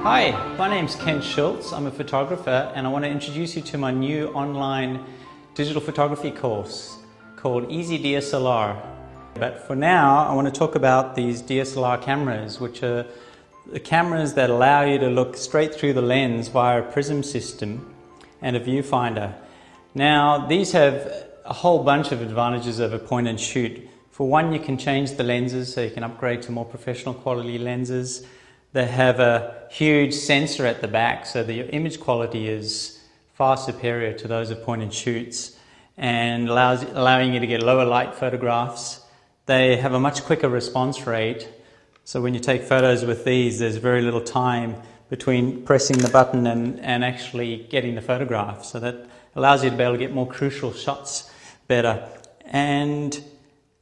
Hi, my name's Ken Schultz. I'm a photographer and I want to introduce you to my new online digital photography course called EasyDSLR. But for now, I want to talk about these DSLR cameras, which are the cameras that allow you to look straight through the lens via a prism system and a viewfinder. Now, these have a whole bunch of advantages over point and shoot. For one, you can change the lenses, so you can upgrade to more professional quality lenses. They have a huge sensor at the back, so the image quality is far superior to those of point and shoots and allowing you to get lower light photographs. They have a much quicker response rate, so when you take photos with these, there's very little time between pressing the button and actually getting the photograph. So that allows you to be able to get more crucial shots better.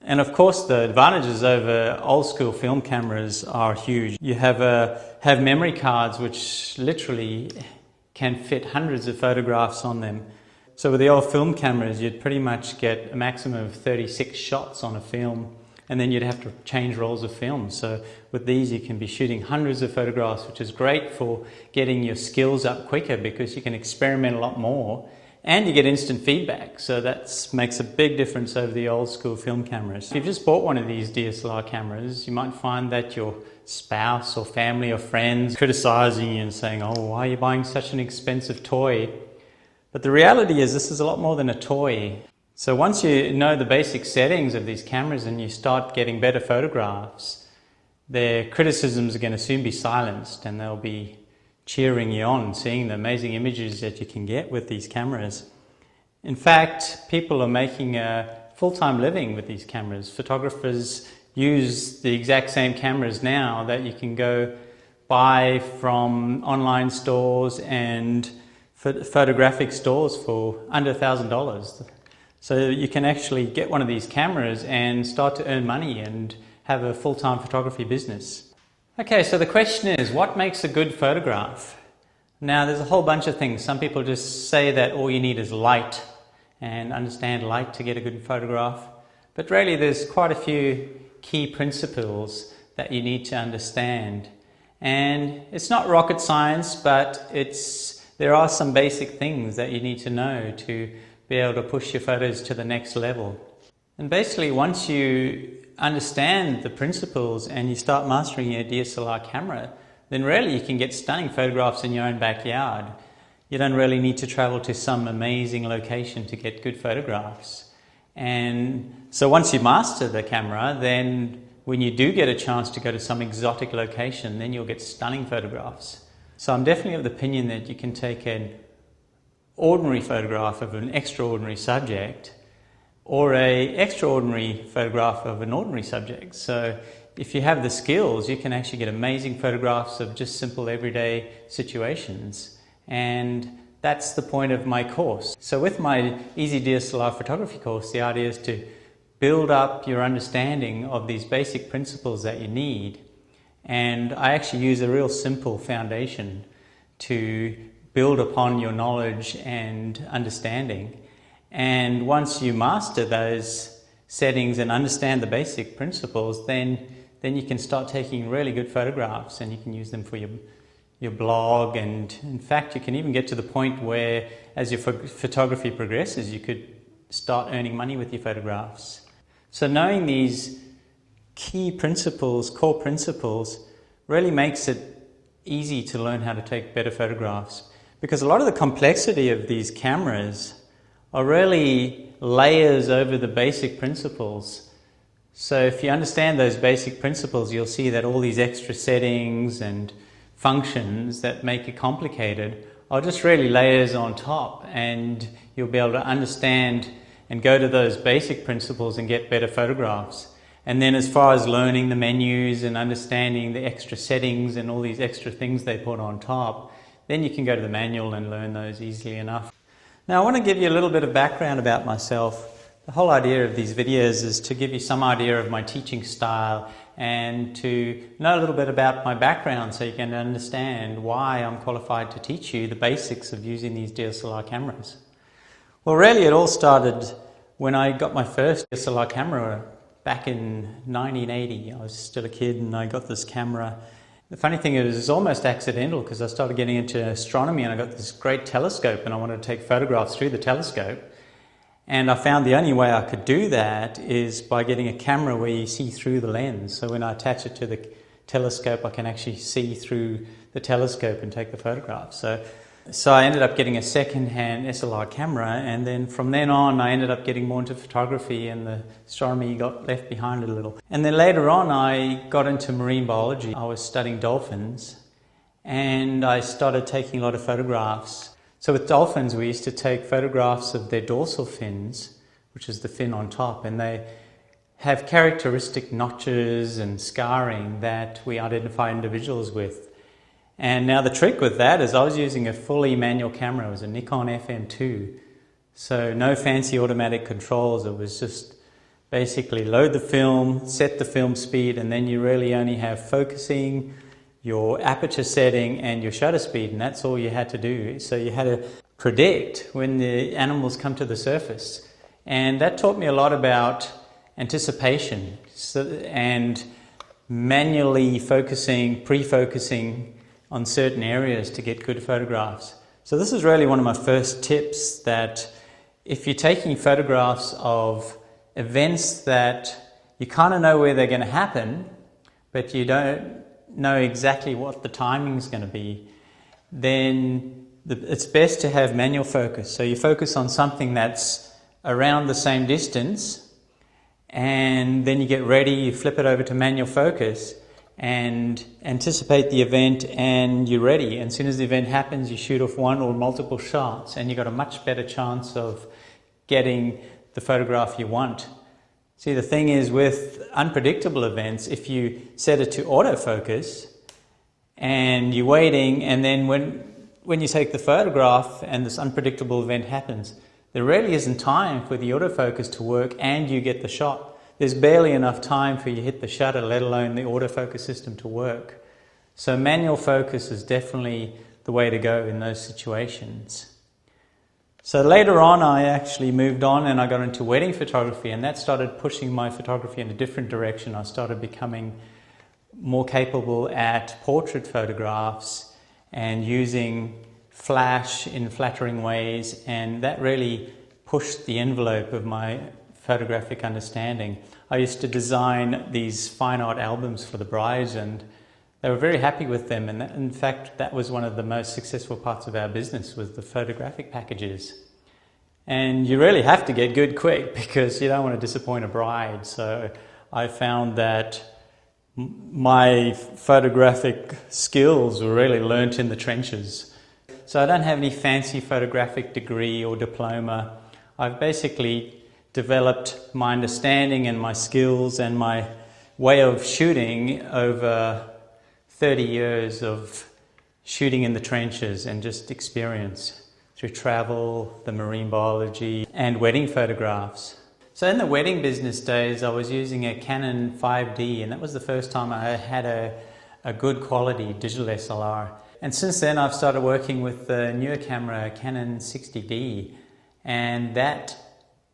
And of course, the advantages over old school film cameras are huge. You have memory cards which literally can fit hundreds of photographs on them. So with the old film cameras, you'd pretty much get a maximum of 36 shots on a film, and then you'd have to change rolls of film. So with these, you can be shooting hundreds of photographs, which is great for getting your skills up quicker because you can experiment a lot more. And you get instant feedback, so that makes a big difference over the old school film cameras. If you've just bought one of these DSLR cameras, you might find that your spouse or family or friends criticizing you and saying, "Oh, why are you buying such an expensive toy?" But the reality is this is a lot more than a toy. So once you know the basic settings of these cameras and you start getting better photographs, their criticisms are going to soon be silenced and they'll be cheering you on, seeing the amazing images that you can get with these cameras. In fact, people are making a full-time living with these cameras. Photographers use the exact same cameras now that you can go buy from online stores and photographic stores for under $1,000. So you can actually get one of these cameras and start to earn money and have a full-time photography business. Okay, so the question is, what makes a good photograph? Now, there's a whole bunch of things. Some people just say that all you need is light and understand light to get a good photograph. But really, there's quite a few key principles that you need to understand. And it's not rocket science, but there are some basic things that you need to know to be able to push your photos to the next level. And basically, once you understand the principles and you start mastering your DSLR camera, then really you can get stunning photographs in your own backyard. You don't really need to travel to some amazing location to get good photographs. And so once you master the camera, then when you do get a chance to go to some exotic location, then you'll get stunning photographs. So I'm definitely of the opinion that you can take an ordinary photograph of an extraordinary subject or an extraordinary photograph of an ordinary subject. So if you have the skills, you can actually get amazing photographs of just simple everyday situations. And that's the point of my course. So with my EasyDSLR photography course, the idea is to build up your understanding of these basic principles that you need. And I actually use a real simple foundation to build upon your knowledge and understanding. And once you master those settings and understand the basic principles, then you can start taking really good photographs and you can use them for your blog. And in fact, you can even get to the point where as your photography progresses, you could start earning money with your photographs. So knowing these key principles, core principles, really makes it easy to learn how to take better photographs. Because a lot of the complexity of these cameras are really layers over the basic principles. So if you understand those basic principles, you'll see that all these extra settings and functions that make it complicated are just really layers on top, and you'll be able to understand and go to those basic principles and get better photographs. And then as far as learning the menus and understanding the extra settings and all these extra things they put on top, then you can go to the manual and learn those easily enough. Now I want to give you a little bit of background about myself. The whole idea of these videos is to give you some idea of my teaching style and to know a little bit about my background so you can understand why I'm qualified to teach you the basics of using these DSLR cameras. Well, really it all started when I got my first DSLR camera back in 1980. I was still a kid and I got this camera, The funny thing is, it's almost accidental because I started getting into astronomy and I got this great telescope and I wanted to take photographs through the telescope. And I found the only way I could do that is by getting a camera where you see through the lens. So when I attach it to the telescope, I can actually see through the telescope and take the photograph. So I ended up getting a second-hand SLR camera, and then from then on I ended up getting more into photography, and the astronomy got left behind a little. And then later on I got into marine biology. I was studying dolphins and I started taking a lot of photographs. So with dolphins we used to take photographs of their dorsal fins, which is the fin on top, and they have characteristic notches and scarring that we identify individuals with. And now the trick with that is I was using a fully manual camera. It was a Nikon FM2. So no fancy automatic controls. It was just basically load the film, set the film speed, and then you really only have focusing, your aperture setting, and your shutter speed, and that's all you had to do. So you had to predict when the animals come to the surface. And that taught me a lot about anticipation and manually focusing, pre-focusing on certain areas to get good photographs. So this is really one of my first tips, that if you're taking photographs of events that you kind of know where they're going to happen, but you don't know exactly what the timing is going to be, then it's best to have manual focus. So you focus on something that's around the same distance, and then you get ready, you flip it over to manual focus and anticipate the event, and you're ready. And as soon as the event happens, you shoot off one or multiple shots, and you've got a much better chance of getting the photograph you want. See, the thing is, with unpredictable events, if you set it to autofocus and you're waiting, and then when you take the photograph and this unpredictable event happens, there really isn't time for the autofocus to work and you get the shot. There's barely enough time for you to hit the shutter, let alone the autofocus system to work. So manual focus is definitely the way to go in those situations. So later on I actually moved on and I got into wedding photography, and that started pushing my photography in a different direction. I started becoming more capable at portrait photographs and using flash in flattering ways, and that really pushed the envelope of my photographic understanding. I used to design these fine art albums for the brides, and they were very happy with them, and in fact that was one of the most successful parts of our business, was the photographic packages. And you really have to get good quick because you don't want to disappoint a bride. So I found that my photographic skills were really learnt in the trenches. So I don't have any fancy photographic degree or diploma. I've basically developed my understanding and my skills and my way of shooting over 30 years of shooting in the trenches and just experience through travel, the marine biology, and wedding photographs. So in the wedding business days, I was using a Canon 5D, and that was the first time I had a good quality digital SLR. And since then I've started working with the newer camera, Canon 60D, and that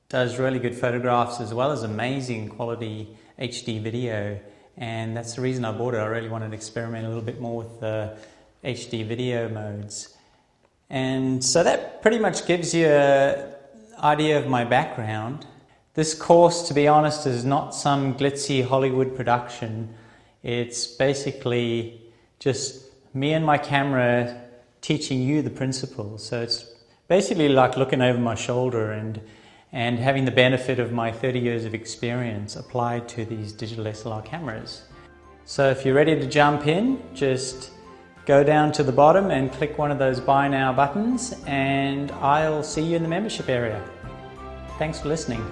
does really good photographs as well as amazing quality HD video, and that's the reason I bought it. I really wanted to experiment a little bit more with the HD video modes. And so that pretty much gives you an idea of my background. This course, to be honest, is not some glitzy Hollywood production. It's basically just me and my camera teaching you the principles. So it's basically like looking over my shoulder and having the benefit of my 30 years of experience applied to these digital SLR cameras. So if you're ready to jump in, just go down to the bottom and click one of those Buy Now buttons, and I'll see you in the membership area. Thanks for listening.